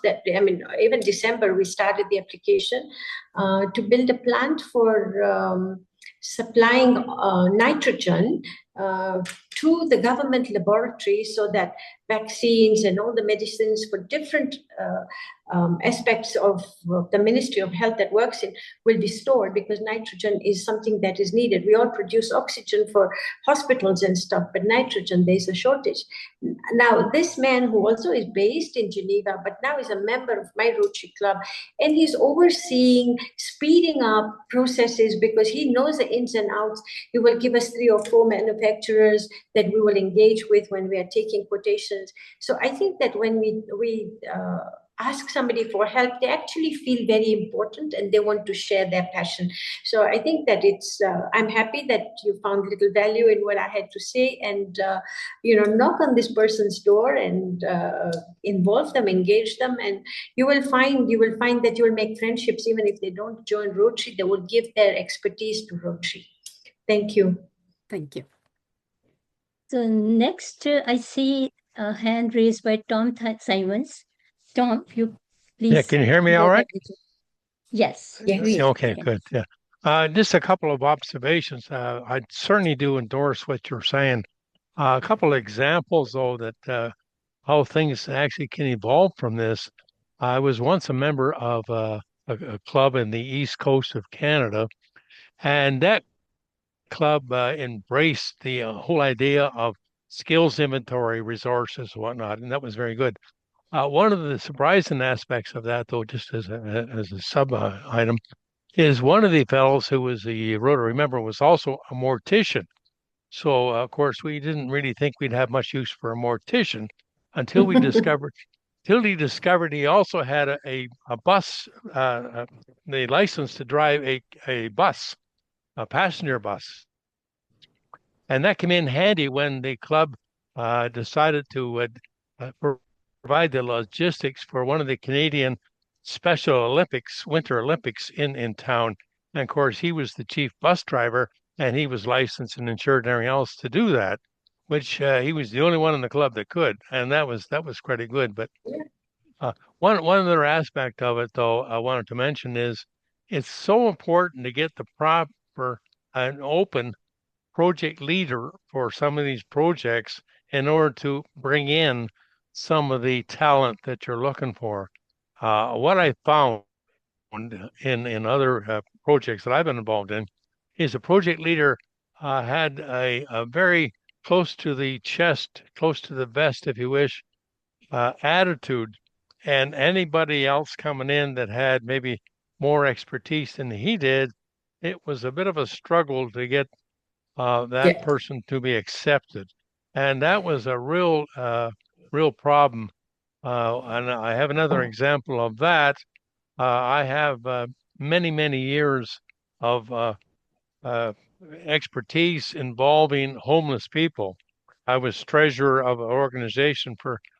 even December, we started the application to build a plant for supplying nitrogen to the government laboratory so that vaccines and all the medicines for different aspects of the Ministry of Health that works in will be stored, because nitrogen is something that is needed. We all produce oxygen for hospitals and stuff, but nitrogen, there's a shortage. Now, this man, who also is based in Geneva, but now is a member of my Rotary Club, and he's overseeing speeding up processes because he knows the ins and outs. He will give us 3 or 4 manufacturers that we will engage with when we are taking quotations. So I think that when we ask somebody for help, they actually feel very important and they want to share their passion. So I think that I'm happy that you found little value in what I had to say, and knock on this person's door and involve them, engage them, and you will find that you will make friendships. Even if they don't join Rotary, they will give their expertise to Rotary. Thank you. Thank you. So next, I see a hand raised by Tom Simons. Tom, you please. Yeah, can you hear me all right? Yes. Yes. Okay, good. Yeah. Just a couple of observations. I certainly do endorse what you're saying. A couple of examples, though, that how things actually can evolve from this. I was once a member of a club in the east coast of Canada, and that club embraced the whole idea of skills inventory, resources, whatnot, and that was very good. One of the surprising aspects of that, though, just as a sub item, is one of the fellows who was the Rotary member was also a mortician. So, of course, we didn't really think we'd have much use for a mortician until we discovered, he also had a bus, the license to drive a bus, a passenger bus. And that came in handy when the club decided to provide the logistics for one of the Canadian Special Olympics, Winter Olympics in town. And of course, he was the chief bus driver, and he was licensed and insured and everything else to do that, which he was the only one in the club that could, and that was pretty good. But one other aspect of it, though, I wanted to mention is it's so important to get the proper and open project leader for some of these projects in order to bring in some of the talent that you're looking for. What I found in other projects that I've been involved in is a project leader had a very close to the chest, close to the vest, if you wish, attitude. And anybody else coming in that had maybe more expertise than he did, it was a bit of a struggle to get that Yeah. person to be accepted. And that was a real problem. And I have another example of that. I have many years of expertise involving homeless people. I was treasurer of an organization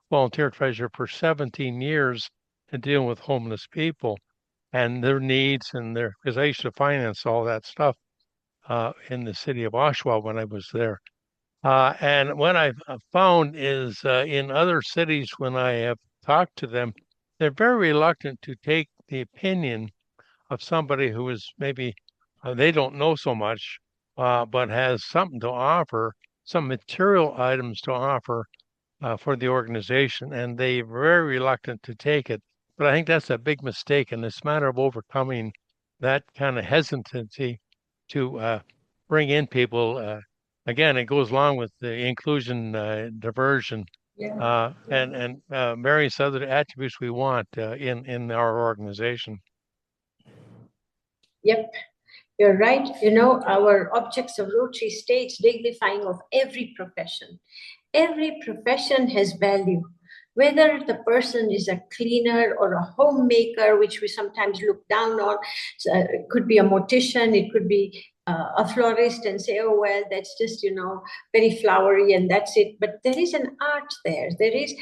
volunteer treasurer for 17 years to deal with homeless people and their needs because I used to finance all that stuff in the city of Oshawa when I was there. And what I've found is in other cities, when I have talked to them, they're very reluctant to take the opinion of somebody who is maybe they don't know so much, but has something to offer, some material items to offer for the organization, and they're very reluctant to take it. But I think that's a big mistake, and it's a matter of overcoming that kind of hesitancy to bring in people. Again, it goes along with the inclusion, diversion, and various other attributes we want in our organization. Yep, you're right. You know, our objects of Rotary states dignifying of every profession. Every profession has value. Whether the person is a cleaner or a homemaker, which we sometimes look down on, so it could be a mortician, it could be a florist and say, oh, well, that's just, very flowery and that's it. But there is an art there. There is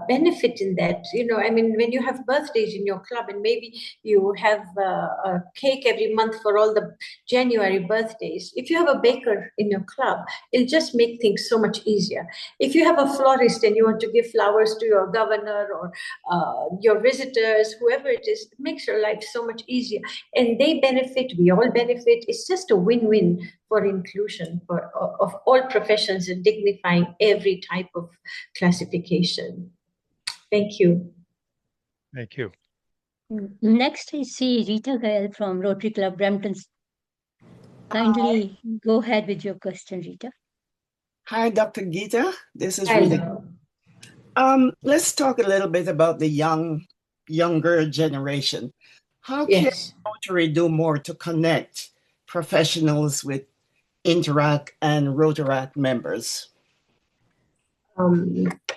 benefit in that. I mean, when you have birthdays in your club and maybe you have a cake every month for all the January birthdays, if you have a baker in your club, it'll just make things so much easier. If you have a florist and you want to give flowers to your governor or your visitors, whoever it is, it makes your life so much easier. And they benefit, we all benefit. It's just a win-win for inclusion of all professions and dignifying every type of classification. Thank you. Thank you. Next, I see Rita Gael from Rotary Club Brampton. Kindly go ahead with your question, Rita. Hi, Dr. Gita. This is Rita. Let's talk a little bit about the younger generation. How can Rotary do more to connect professionals with Interact and Rotaract members?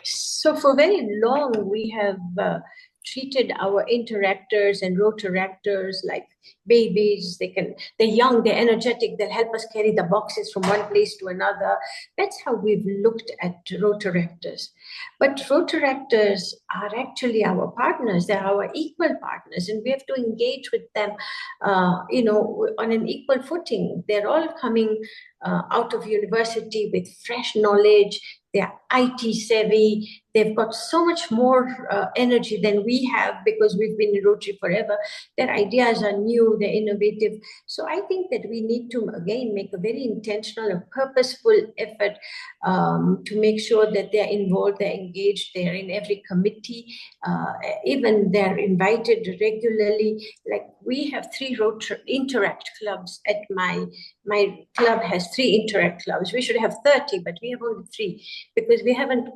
So for very long, we have treated our interactors and Rotaractors like babies. They're young, they're energetic, they'll help us carry the boxes from one place to another. That's how we've looked at Rotaractors. But Rotaractors are actually our partners. They're our equal partners, and we have to engage with them, on an equal footing. They're all coming out of university with fresh knowledge. They're IT savvy. They've got so much more energy than we have because we've been in Rotary forever. Their ideas are new, they're innovative. So I think that we need to, again, make a very intentional and purposeful effort to make sure that they're involved, they're engaged, they're in every committee, even they're invited regularly. Like we have 3 Interact clubs at my club has 3 Interact clubs. We should have 30, but we have only 3 because we haven't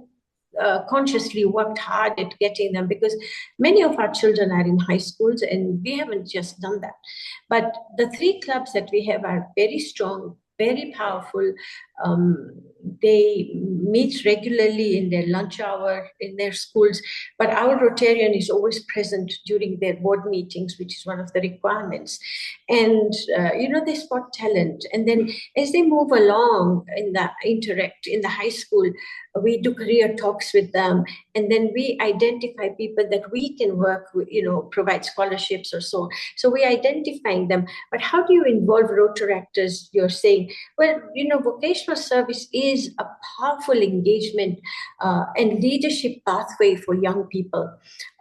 consciously worked hard at getting them, because many of our children are in high schools and we haven't just done that. But the 3 clubs that we have are very strong, very powerful, They meet regularly in their lunch hour in their schools, but our Rotarian is always present during their board meetings, which is one of the requirements. And they spot talent, and then as they move along in the high school, we do career talks with them, and then we identify people that we can work with, provide scholarships or so. So we identifying them. But how do you involve Rotaractors? You're saying, well, vocational service is a powerful engagement and leadership pathway for young people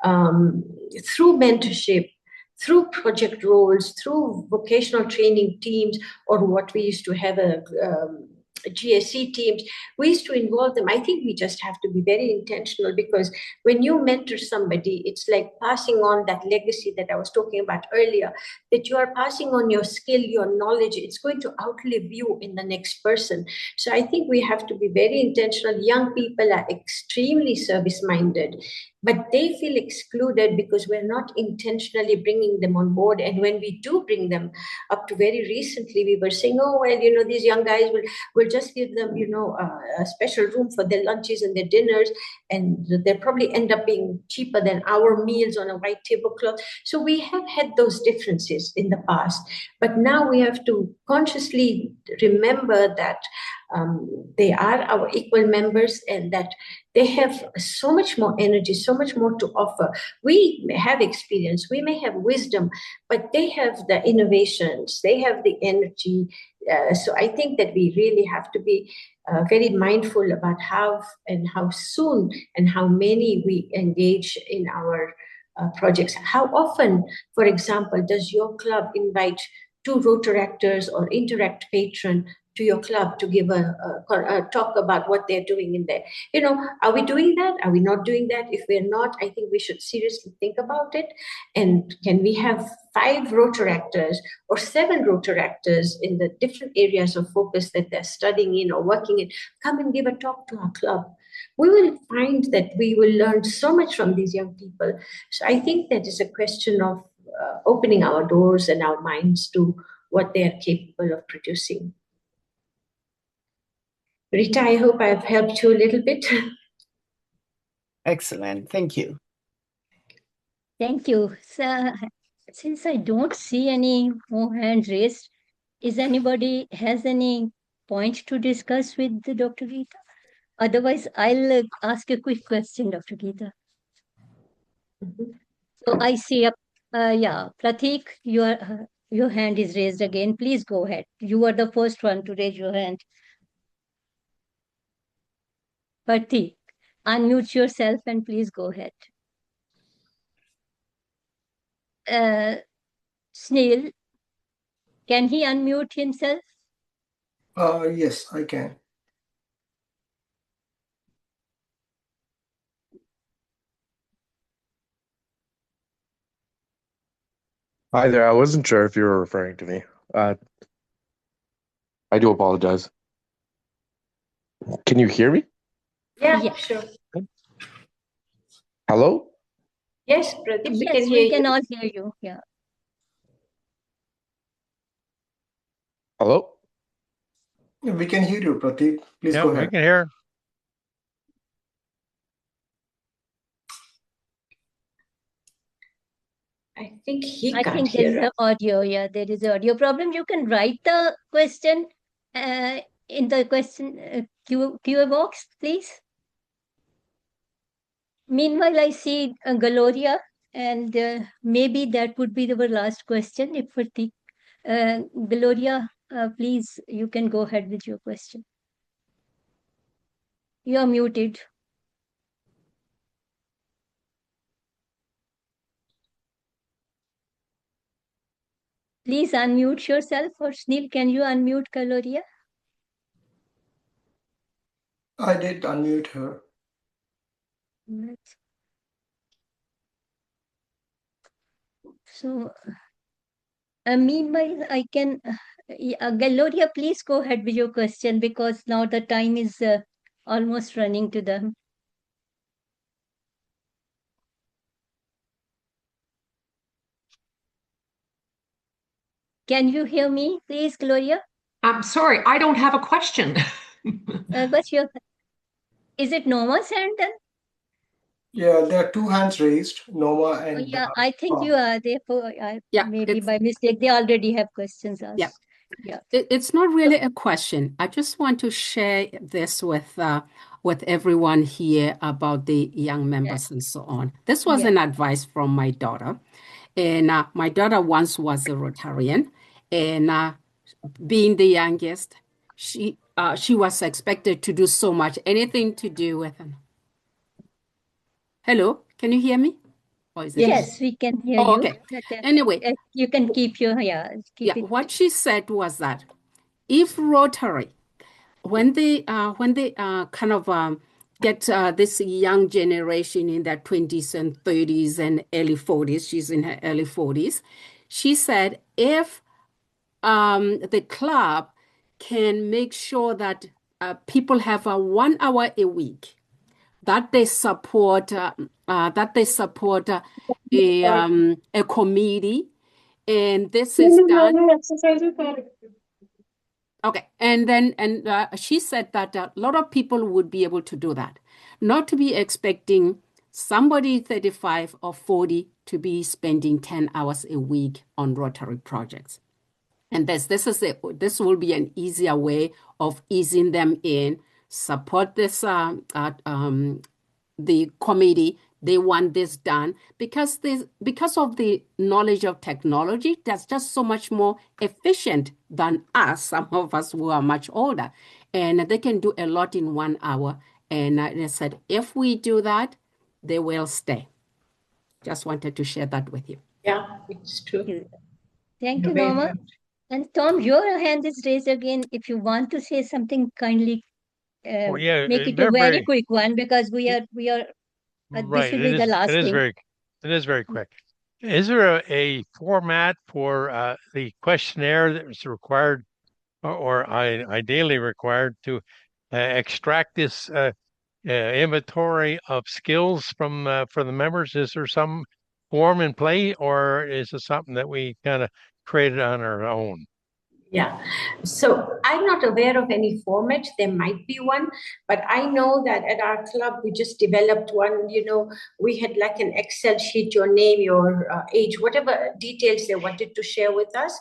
through mentorship, through project roles, through vocational training teams, or what we used to have GSC teams. We used to involve them. I think we just have to be very intentional, because when you mentor somebody, it's like passing on that legacy that I was talking about earlier, that you are passing on your skill, your knowledge. It's going to outlive you in the next person. So I think we have to be very intentional. Young people are extremely service-minded, but they feel excluded because we're not intentionally bringing them on board. And when we do bring them, up to very recently, we were saying, oh, well, these young guys will just give them, a special room for their lunches and their dinners, and they'll probably end up being cheaper than our meals on a white tablecloth. So we have had those differences in the past, but now we have to consciously remember that they are our equal members, and that they have so much more energy, so much more to offer. We may have experience, we may have wisdom, but they have the innovations, they have the energy. So I think that we really have to be very mindful about how soon and how many we engage in our projects. How often, for example, does your club invite 2 Rotaractors or Interact patron to your club to give a talk about what they're doing in there? Are we doing that? Are we not doing that? If we're not, I think we should seriously think about it. And can we have 5 Rotaractors or 7 Rotaractors in the different areas of focus that they're studying in or working in? Come and give a talk to our club. We will find that we will learn so much from these young people. So I think that is a question of opening our doors and our minds to what they are capable of producing. Rita, I hope I've helped you a little bit. Excellent. Thank you. Thank you. So, since I don't see any more hands raised, is anybody has any points to discuss with Dr. Geeta? Otherwise, I'll ask a quick question, Dr. Geeta. So I see Pratik, your hand is raised again. Please go ahead. You are the first one to raise your hand. Pratik, unmute yourself and please go ahead. Snail, can he unmute himself? Yes, I can. Hi there. I wasn't sure if you were referring to me. I do apologize. Can you hear me? Yeah, sure. Hello? Yes, Pradeep, we Yes, can hear we can you. all hear you. Yeah. Hello? We can hear you, Pratik. Please Yeah, go we ahead. can hear. I think he I can't think there is hear an us. audio. Yeah, there is an audio problem. You can write the question in the question Q&A box, please. Meanwhile, I see Gloria, and maybe that would be our last question. If Pratik, Gloria, please, you can go ahead with your question. You are muted. Please unmute yourself, or Snil, can you unmute Gloria? I did unmute her. So, meanwhile, I can, Gloria, please go ahead with your question, because now the time is almost running to them. Can you hear me, please, Gloria? I'm sorry, I don't have a question. What's your, is it Noma's hand then? Yeah, there are two hands raised, Noma and Yeah, I think you are there for, Yeah, maybe by mistake, they already have questions asked. Yeah. Yeah. It's not really a question. I just want to share this with everyone here about the young members and so on. This was Yeah. an advice from my daughter. And my daughter once was a Rotarian. And being the youngest, she was expected to do so much, anything to do with. Hello, can you hear me? Or is it Yes, we can hear Oh, you. okay. But, Anyway, you can keep your, keep it. what she said was that if Rotary, when they kind of get this young generation in their 20s and 30s and early 40s, she's in her early 40s, she said if the club can make sure that people have a 1 hour a week that they support a committee, and this is done. Okay, and then she said that a lot of people would be able to do that, not to be expecting somebody 35 or 40 to be spending 10 hours a week on Rotary projects. And this will be an easier way of easing them in, support this the committee. They want this done because of the knowledge of technology that's just so much more efficient than us, some of us who are much older. And they can do a lot in 1 hour. And I said, if we do that, they will stay. Just wanted to share that with you. Yeah, it's true. Thank you, Norma. And Tom, your hand is raised again. If you want to say something, kindly make it a very quick one, because we are right. this will be the last thing. It is very quick. Is there a format for the questionnaire that was required or ideally required to extract this inventory of skills from for the members? Is there some form in play, or is it something that we kind of created on our own? Yeah, so I'm not aware of any format. There might be one, but I know that at our club we just developed one. We had like an Excel sheet, your name, your age, whatever details they wanted to share with us.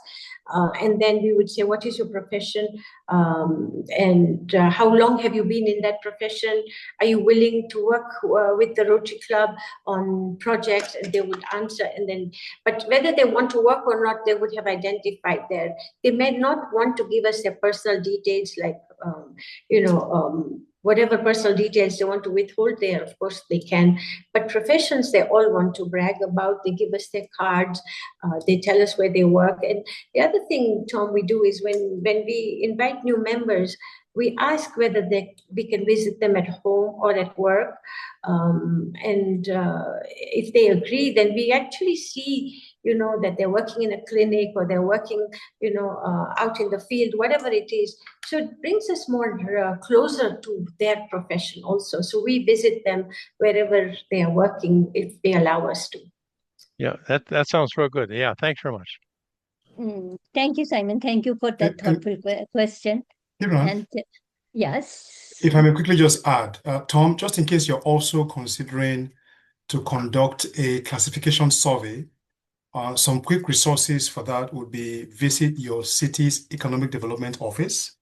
And then we would say, what is your profession? And how long have you been in that profession? Are you willing to work with the Rotary Club on projects? And they would answer. And then, but whether they want to work or not, they would have identified there. They may not want to give us their personal details, like, whatever personal details they want to withhold there, of course they can. But professions, they all want to brag about. They give us their cards. They tell us where they work. And the other thing, Tom, we do is when we invite new members, we ask whether we can visit them at home or at work. And if they agree, then we actually see, that they're working in a clinic or they're working, out in the field, whatever it is. So it brings us more closer to their profession also. So we visit them wherever they are working, if they allow us to. Yeah, that sounds real good. Yeah, thanks very much. Thank you, Simon. Thank you for that thoughtful question. And yes. If I may quickly just add, Tom, just in case you're also considering to conduct a classification survey, some quick resources for that would be visit your city's economic development office,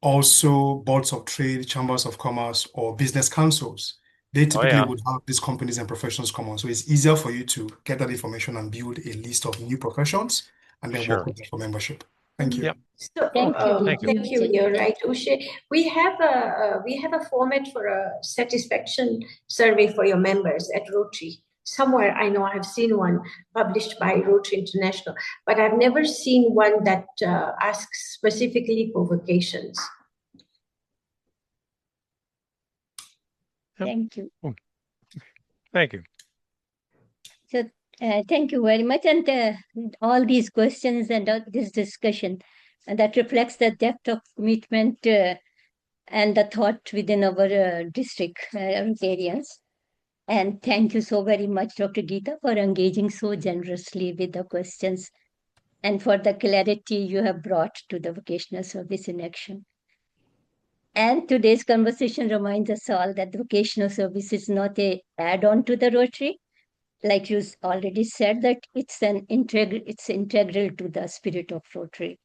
also boards of trade, chambers of commerce, or business councils. They typically would have these companies and professions common. So it's easier for you to get that information and build a list of new professions and then work with them for membership. Thank you. Yep. So, thank you. You're right, Ushe. We have a format for a satisfaction survey for your members at Rotary. Somewhere I know I've seen one published by Rotary International, but I've never seen one that asks specifically for vocations. Thank you. Thank you. So thank you very much. And all these questions and this discussion, and that reflects the depth of commitment and the thought within our district Rotarians. And thank you so very much, Dr. Geeta, for engaging so generously with the questions and for the clarity you have brought to the vocational service in action. And today's conversation reminds us all that the vocational service is not a add-on to the Rotary. Like you already said, that it's integral to the spirit of Rotary.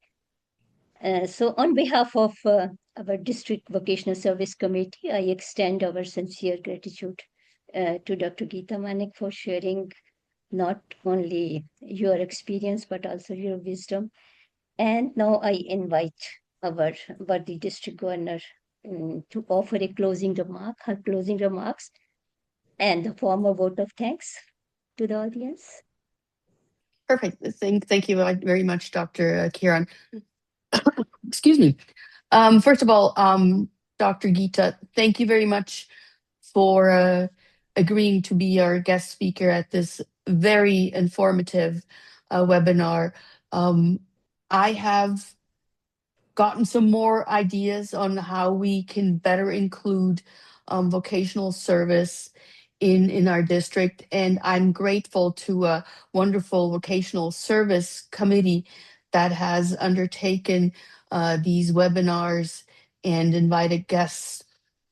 So on behalf of our District Vocational Service Committee, I extend our sincere gratitude to Dr. Geeta Manik for sharing not only your experience, but also your wisdom. And now I invite our worthy district governor to offer a her closing remarks, and the formal vote of thanks to the audience. Perfect. Thank you very much, Dr. Kiran. Excuse me. First of all, Dr. Geeta, thank you very much for agreeing to be our guest speaker at this very informative webinar. I have gotten some more ideas on how we can better include vocational service in our district, and I'm grateful to a wonderful vocational service committee that has undertaken these webinars and invited guests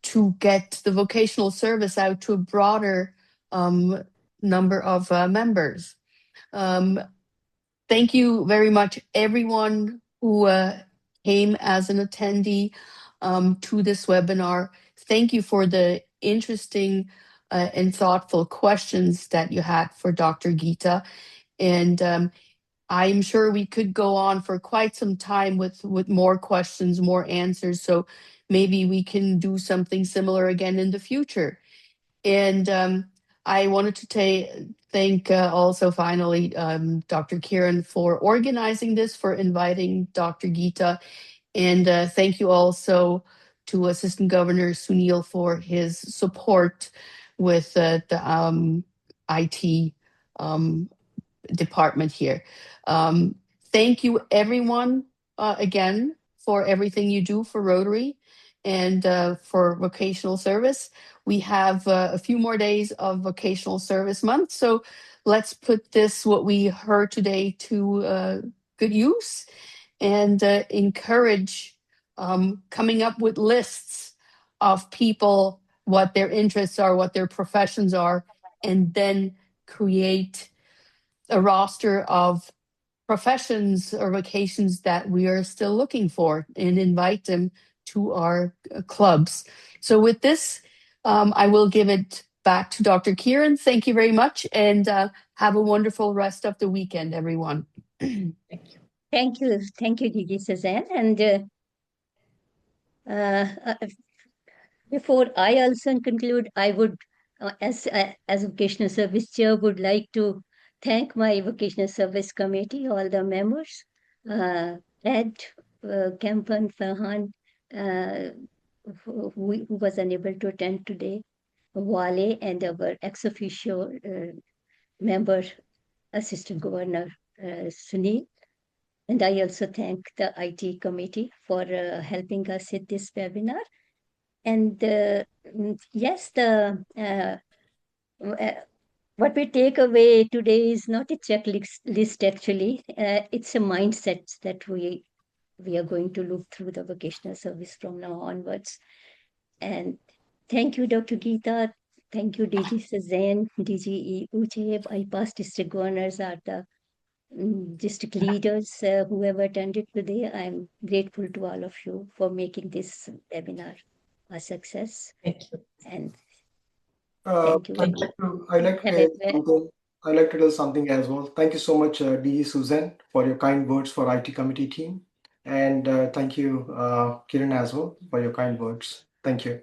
to get the vocational service out to a broader number of members. Thank you very much, everyone who came as an attendee to this webinar. Thank you for the interesting and thoughtful questions that you had for Dr. Geeta. And I'm sure we could go on for quite some time with more questions, more answers. So maybe we can do something similar again in the future. And I wanted to thank also finally Dr. Kiran for organizing this, for inviting Dr. Geeta. And thank you also to Assistant Governor Sunil for his support with the IT department here. Thank you, everyone, again, for everything you do for Rotary and for vocational service. We have a few more days of vocational service month, so let's put this, what we heard today, to good use and encourage coming up with lists of people, what their interests are, what their professions are, and then create a roster of professions or vocations that we are still looking for and invite them to our clubs. So with this, I will give it back to Dr. Kiran. Thank you very much, and have a wonderful rest of the weekend, everyone. Thank you. Thank you, Gigi Suzanne. And before I also conclude, I would, as vocational service chair, would like to thank my vocational service committee, all the members, Ed, Kempan, Farhan, who was unable to attend today, Wale, and our ex officio member, Assistant Governor Sunil. And I also thank the IT committee for helping us at this webinar. And yes, what we take away today is not a checklist actually. It's a mindset that we are going to look through the vocational service from now onwards. And thank you, Dr. Geeta. Thank you, DG Suzanne, DG Ucheb. I past district governors are the district leaders who have attended today. I'm grateful to all of you for making this webinar a success. Thank you. And thank you. I like to tell something as well. Thank you so much, DG Suzanne, for your kind words for IT committee team. And thank you, Kiran, as well, for your kind words. Thank you.